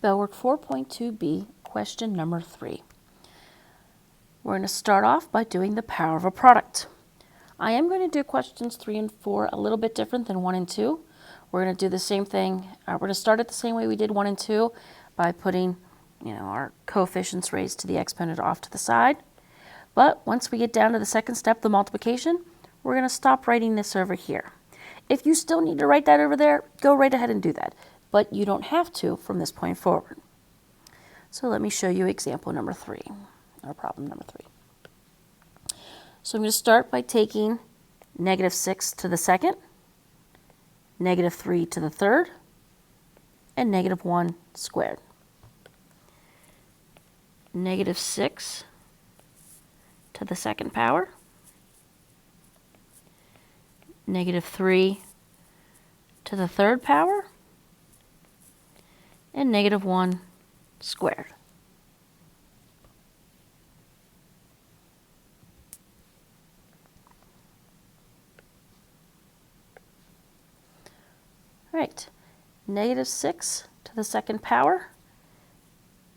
Bellwork 4.2b, question number 3. We're going to start off by doing the power of a product. I am going to do questions 3 and 4 a little bit different than 1 and 2. We're going to do the same thing. We're going to start it the same way we did 1 and 2 by putting, our coefficients raised to the exponent off to the side. But once we get down to the second step, the multiplication, we're going to stop writing this over here. If you still need to write that over there, go right ahead and do that. But you don't have to from this point forward. So let me show you example number 3, or problem number 3. So I'm going to start by taking negative 6 to the second, negative 3 to the third, and negative 1 squared. Negative 6 to the second power, negative 3 to the third power, and negative 1 squared. All right, negative 6 to the second power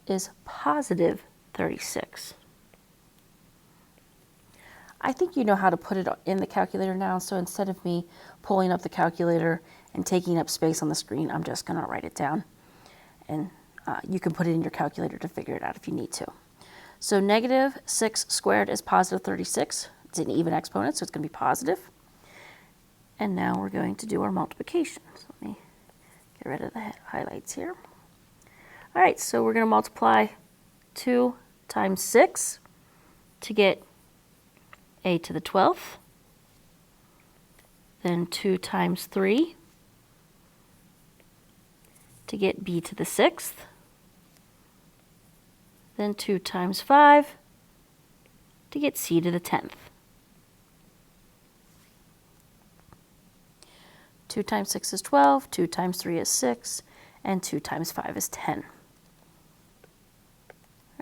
is positive 36. I think you know how to put it in the calculator now, so instead of me pulling up the calculator and taking up space on the screen, I'm just going to write it down. And you can put it in your calculator to figure it out if you need to. So negative 6 squared is positive 36. It's an even exponent, so it's going to be positive. And now we're going to do our multiplication. So let me get rid of the highlights here. All right, so we're going to multiply 2 times 6 to get a to the 12th. Then 2 times 3 to get b to the 6th. Then 2 times 5 to get c to the 10th. 2 times 6 is 12, 2 times 3 is 6, and 2 times 5 is 10. All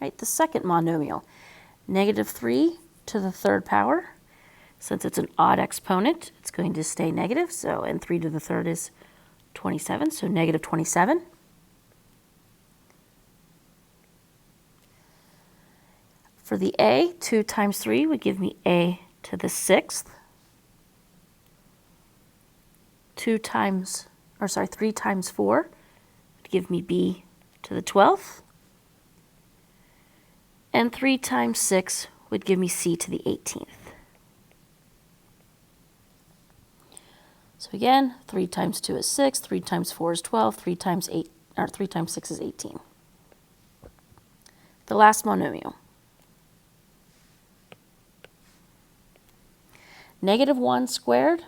right, the second monomial, negative 3 to the third power. Since it's an odd exponent, it's going to stay negative, and 3 to the third is 27, so negative 27. For the a, 2 times 3 would give me a to the 6th. 3 times 4 would give me b to the 12th. And 3 times 6 would give me c to the 18th. So again, 3 times 2 is 6, 3 times 4 is 12, 3 times 6 is 18. The last monomial. Negative 1 squared,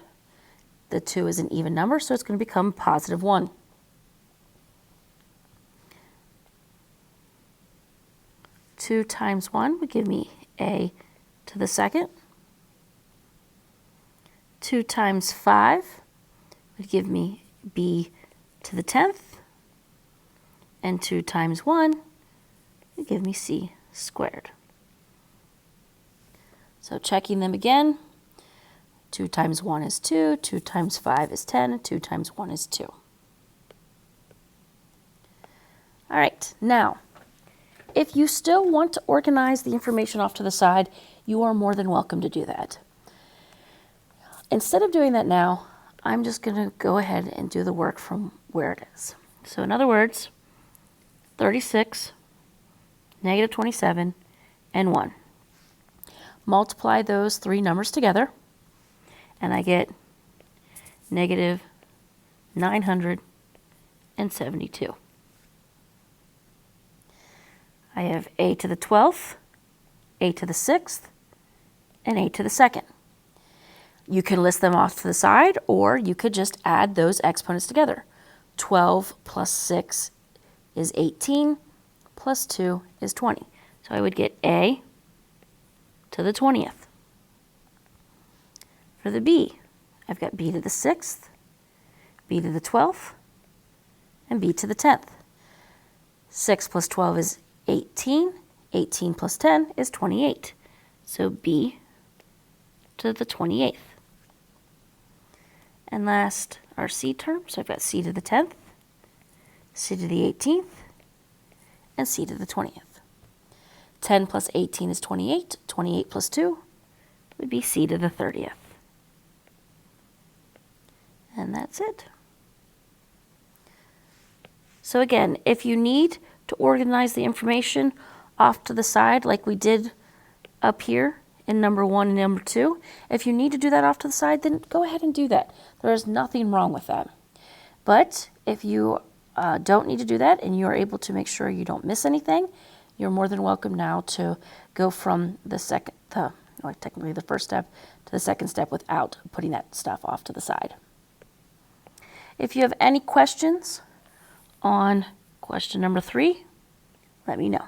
the 2 is an even number, so it's going to become positive 1. Two times 1 would give me a to the second. 2 times 5 would give me b to the 10th. And 2 times 1 would give me c squared. So checking them again. 2 times 1 is 2, 2 times 5 is 10, 2 times 1 is 2. All right, now, if you still want to organize the information off to the side, you are more than welcome to do that. Instead of doing that now, I'm just going to go ahead and do the work from where it is. So in other words, 36, negative 27, and 1. Multiply those 3 numbers together, and I get negative 972. I have a to the 12th, a to the 6th, and a to the 2nd. You can list them off to the side, or you could just add those exponents together. 12 plus 6 is 18, plus 2 is 20. So I would get a to the 20th. For the b, I've got b to the 6th, b to the 12th, and b to the 10th. 6 plus 12 is 18. 18 plus 10 is 28. So b to the 28th. And last, our c term. So I've got c to the 10th, c to the 18th, and c to the 20th. 10 plus 18 is 28. 28 plus 2 would be c to the 30th. And that's it. So again, if you need to organize the information off to the side like we did up here in number 1 and number 2, if you need to do that off to the side, then go ahead and do that. There is nothing wrong with that. But if you don't need to do that and you're able to make sure you don't miss anything, you're more than welcome now to go from the technically the first step to the second step without putting that stuff off to the side. If you have any questions on question number 3, let me know.